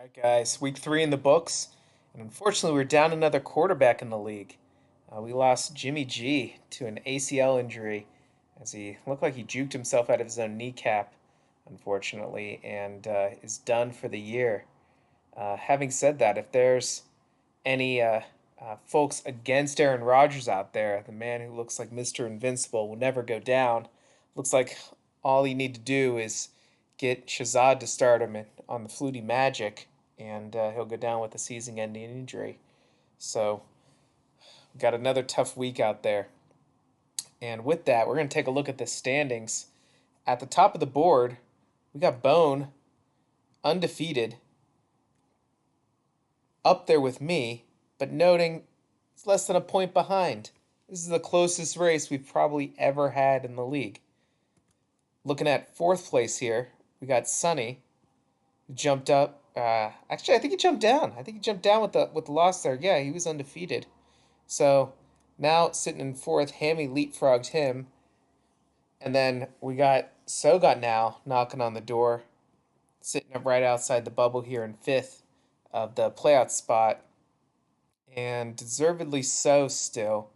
Right, guys, week 3 in the books, and unfortunately, we're down another quarterback in the league. We lost Jimmy G to an ACL injury as he looked like he juked himself out of his own kneecap, unfortunately, and is done for the year. Having said that, if there's any folks against Aaron Rodgers out there, the man who looks like Mr. Invincible will never go down, looks like all you need to do is get Shazad to start him on the Flutie Magic, and he'll go down with a season-ending injury. So, got another tough week out there. And with that, we're going to take a look at the standings. At the top of the board, we got Bone, undefeated, up there with me, but noting it's less than a point behind. This is the closest race we've probably ever had in the league. Looking at fourth place here, we got Sonny, who jumped up. Actually, I think he jumped down. I think he jumped down with the loss there. Yeah, he was undefeated. So now sitting in fourth, Hammy leapfrogged him, and then we got Sogot now knocking on the door, sitting up right outside the bubble here in fifth of the playout spot, and deservedly so still.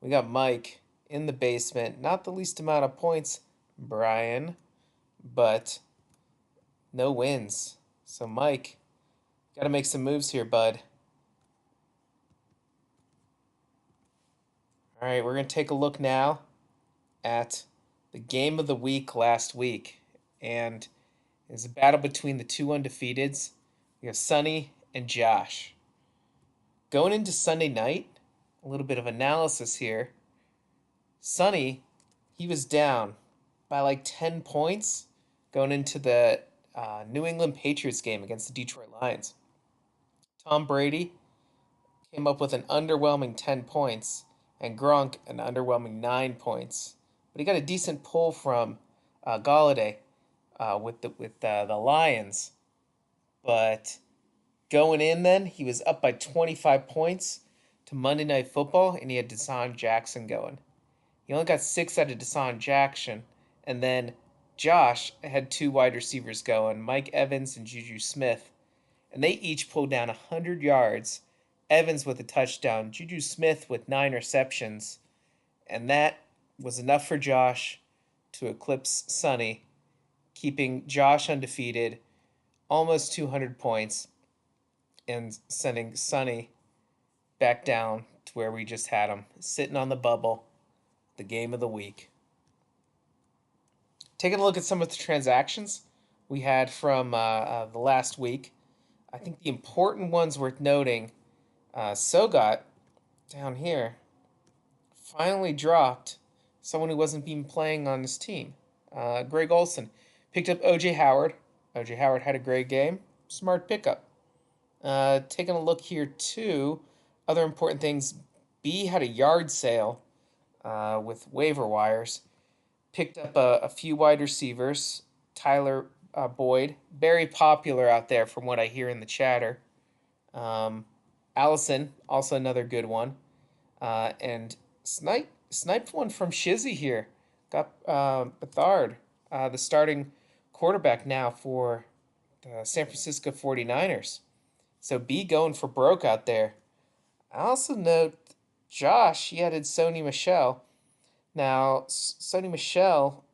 We got Mike in the basement, not the least amount of points, Brian, but no wins. So Mike, got to make some moves here, bud. All right, we're going to take a look now at the game of the week last week. And it's a battle between the two undefeateds. We have Sonny and Josh. Going into Sunday night, a little bit of analysis here. Sonny, he was down by like 10 points going into the New England Patriots game against the Detroit Lions. Tom Brady came up with an underwhelming 10 points, and Gronk an underwhelming 9 points. But he got a decent pull from Galladay with the Lions. But going in then, he was up by 25 points to Monday Night Football, and he had Deshaun Jackson going. He only got 6 out of Deshaun Jackson, and then Josh had 2 wide receivers going, Mike Evans and Juju Smith, and they each pulled down 100 yards. Evans with a touchdown, Juju Smith with 9 receptions, and that was enough for Josh to eclipse Sonny, keeping Josh undefeated, almost 200 points, and sending Sonny back down to where we just had him, sitting on the bubble, the game of the week. Taking a look at some of the transactions we had from the last week, I think the important ones worth noting, Sogot down here finally dropped someone who wasn't being playing on his team. Greg Olson picked up O.J. Howard. O.J. Howard had a great game. Smart pickup. Taking a look here too, other important things. B had a yard sale with waiver wires. Picked up a few wide receivers. Tyler Boyd, very popular out there from what I hear in the chatter. Allison, also another good one. And sniped one from Shizzy here. Got Bethard, the starting quarterback now for the San Francisco 49ers. So B going for broke out there. I also note Josh, he added Sony Michelle. Now, Sony Michelle,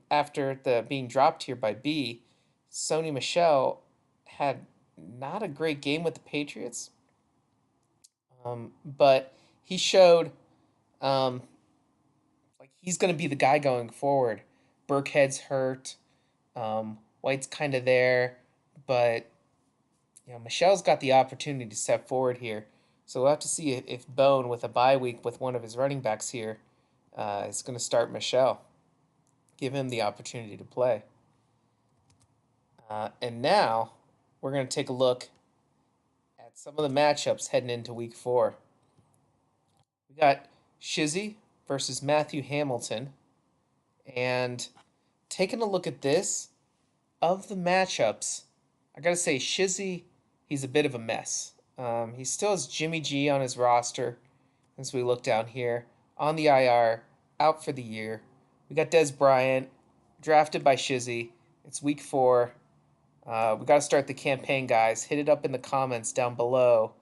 after the being dropped here by B, Sony Michelle had not a great game with the Patriots, but he showed like he's going to be the guy going forward. Burkhead's hurt, White's kind of there, but Michelle's got the opportunity to step forward here. So we'll have to see if Bone, with a bye week with one of his running backs here, is going to start Michelle. Give him the opportunity to play. And now we're going to take a look at some of the matchups heading into week 4. We got Shizzy versus Matthew Hamilton. And taking a look at this, of the matchups, I got to say, Shizzy, he's a bit of a mess. He still has Jimmy G on his roster, as we look down here, on the IR, out for the year. We got Des Bryant, drafted by Shizzy. It's week 4. We got to start the campaign, guys. Hit it up in the comments down below.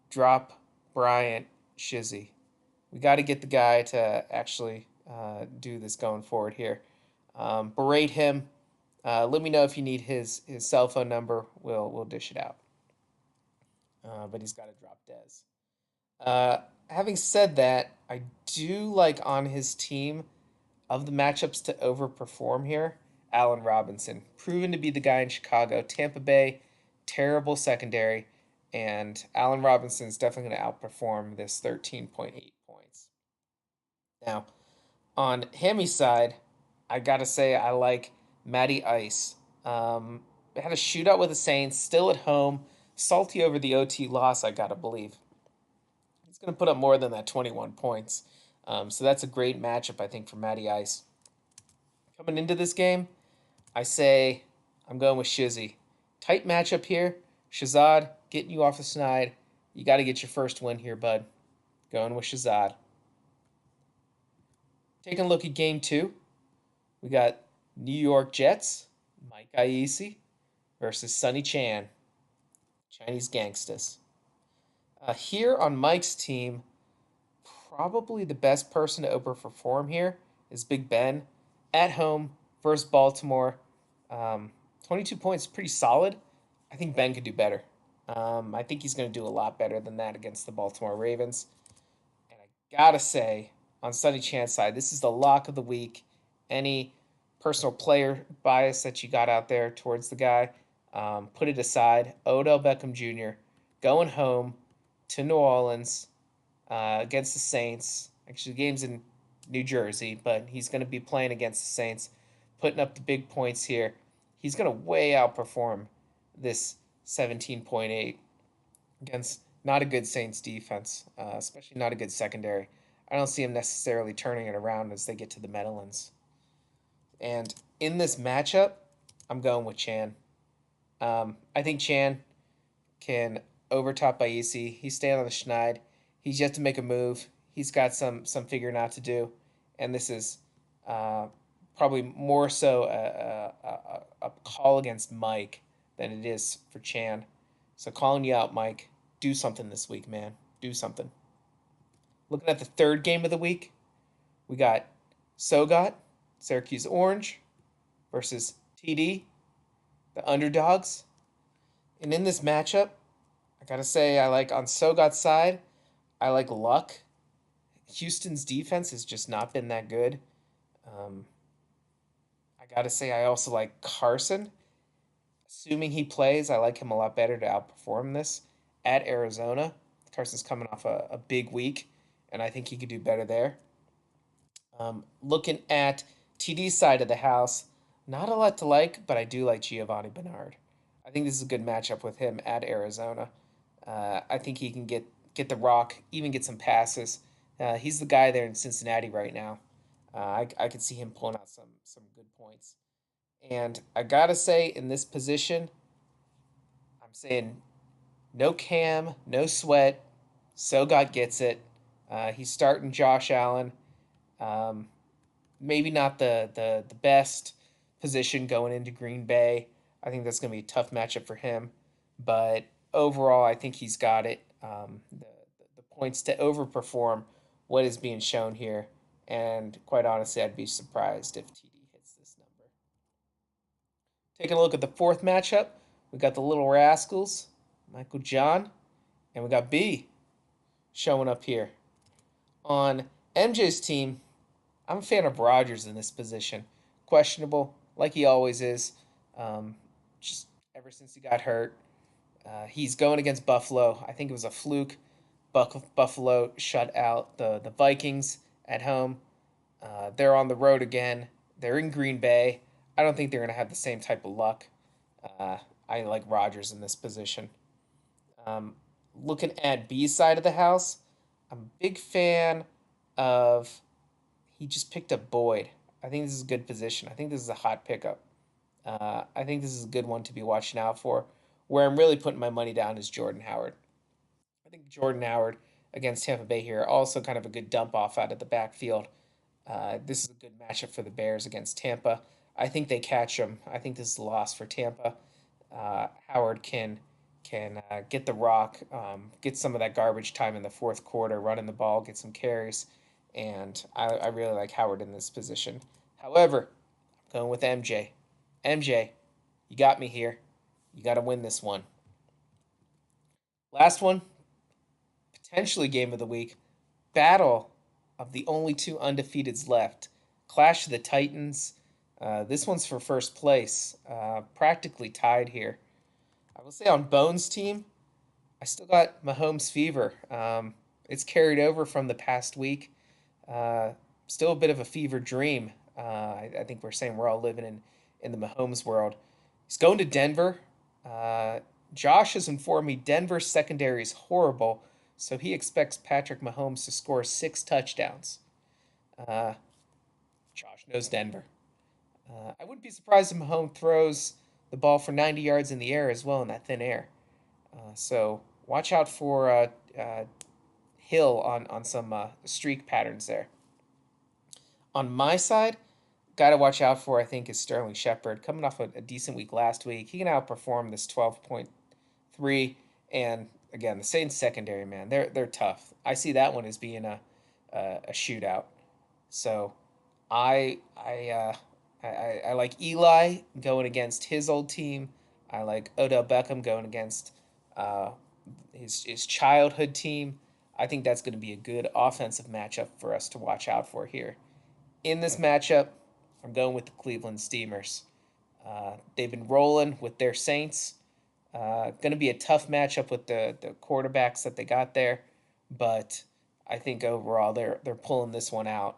Drop Bryant Shizzy. We got to get the guy to actually do this going forward here. Berate him. Let me know if you need his cell phone number. We'll dish it out. But he's got to drop Dez. Having said that, I do like on his team of the matchups to overperform here. Allen Robinson, proven to be the guy in Chicago. Tampa Bay, terrible secondary, and Allen Robinson is definitely going to outperform this 13.8 points. Now, on Hammy's side, I gotta say I like Matty Ice. Had a shootout with the Saints, still at home, salty over the OT loss. I gotta believe he's gonna put up more than that 21 points. So that's a great matchup, I think, for Matty Ice. Coming into this game, I say I'm going with Shizzy. Tight matchup here. Shazad getting you off the snide. You got to get your first win here, bud. Going with Shazad. Taking a look at game two, we got New York Jets, Mike Iesi versus Sonny Chan, Chinese Gangstas. Here on Mike's team, probably the best person to overperform here is Big Ben at home versus Baltimore. 22 points, pretty solid. I think Ben could do better. I think he's going to do a lot better than that against the Baltimore Ravens. And I gotta say, on Sonny Chan's side, this is the lock of the week. Any personal player bias that you got out there towards the guy, put it aside. Odell Beckham Jr. going home to New Orleans against the Saints. Actually, the game's in New Jersey, but he's going to be playing against the Saints, putting up the big points here. He's going to way outperform this 17.8 against not a good Saints defense, especially not a good secondary. I don't see him necessarily turning it around as they get to the Meadowlands. And in this matchup, I'm going with Chan. I think Chan can overtop Baisi. He's staying on the schneid. He's yet to make a move. He's got some figuring out to do, and this is probably more so a call against Mike than it is for Chan. So calling you out, Mike. Do something this week, man. Do something. Looking at the third game of the week, we got Sogot, Syracuse Orange, versus TD, the underdogs. And in this matchup, I gotta say, I like on Sogot's side, I like Luck. Houston's defense has just not been that good. Um, I gotta say, I also like Carson. Assuming he plays, I like him a lot better to outperform this at Arizona. Carson's coming off a big week, and I think he could do better there. Looking at TD's side of the house, not a lot to like, but I do like Giovanni Bernard. I think this is a good matchup with him at Arizona. I think he can get the rock, even get some passes. He's the guy there in Cincinnati right now. I could see him pulling out some good points. And I gotta say, in this position, I'm saying no Cam, no Sweat. Sogot gets it. He's starting Josh Allen. Um, Maybe not the best position going into Green Bay. I think that's going to be a tough matchup for him. But overall, I think he's got it. The points to overperform what is being shown here. And quite honestly, I'd be surprised if TD hits this number. Taking a look at the fourth matchup, we got the Little Rascals, Michael John, and we got B showing up here. On MJ's team, I'm a fan of Rodgers in this position. Questionable, like he always is. Just ever since he got hurt. He's going against Buffalo. I think it was a fluke. Buffalo shut out the Vikings at home. They're on the road again. They're in Green Bay. I don't think they're going to have the same type of luck. I like Rodgers in this position. Um, Looking at B's side of the house, I'm a big fan of. He just picked up Boyd. I think this is a good position. I think this is a hot pickup. I think this is a good one to be watching out for. Where I'm really putting my money down is Jordan Howard. I think Jordan Howard against Tampa Bay here, also kind of a good dump off out of the backfield. This is a good matchup for the Bears against Tampa. I think they catch them. I think this is a loss for Tampa. Howard can get the rock, get some of that garbage time in the fourth quarter, running the ball, get some carries, and I really like Howard in this position. However, I'm going with MJ. MJ, you got me here. You got to win this one. Last one, potentially game of the week. Battle of the only two undefeateds left. Clash of the Titans. This one's for first place. Practically tied here. I will say on Bones' team, I still got Mahomes fever. It's carried over from the past week. Uh, Still a bit of a fever dream. I think we're saying we're all living in the Mahomes world. He's going to Denver. Uh, Josh has informed me Denver's secondary is horrible, so he expects Patrick Mahomes to score 6 touchdowns. Uh, Josh knows Denver. I wouldn't be surprised if Mahomes throws the ball for 90 yards in the air as well in that thin air. So watch out for Hill on some streak patterns there. On my side, got to watch out for, I think, is Sterling Shepard. Coming off a decent week last week, he can outperform this 12.3. And again, the Saints secondary, man, they're tough. I see that one as being a shootout. So I like Eli going against his old team. I like Odell Beckham going against uh, his childhood team. I think that's going to be a good offensive matchup for us to watch out for here. In this matchup, I'm going with the Cleveland Steamers. They've been rolling with their Saints. Going to be a tough matchup with the quarterbacks that they got there, but I think overall they're pulling this one out.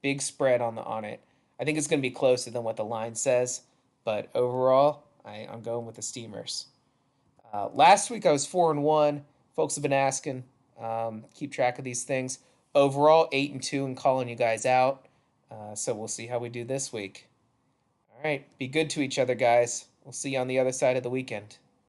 Big spread on it. I think it's going to be closer than what the line says, but overall I'm going with the Steamers. Last week I was 4-1. Folks have been asking. Keep track of these things. Overall 8-2 and calling you guys out. So we'll see how we do this week. All right, be good to each other, guys. We'll see you on the other side of the weekend.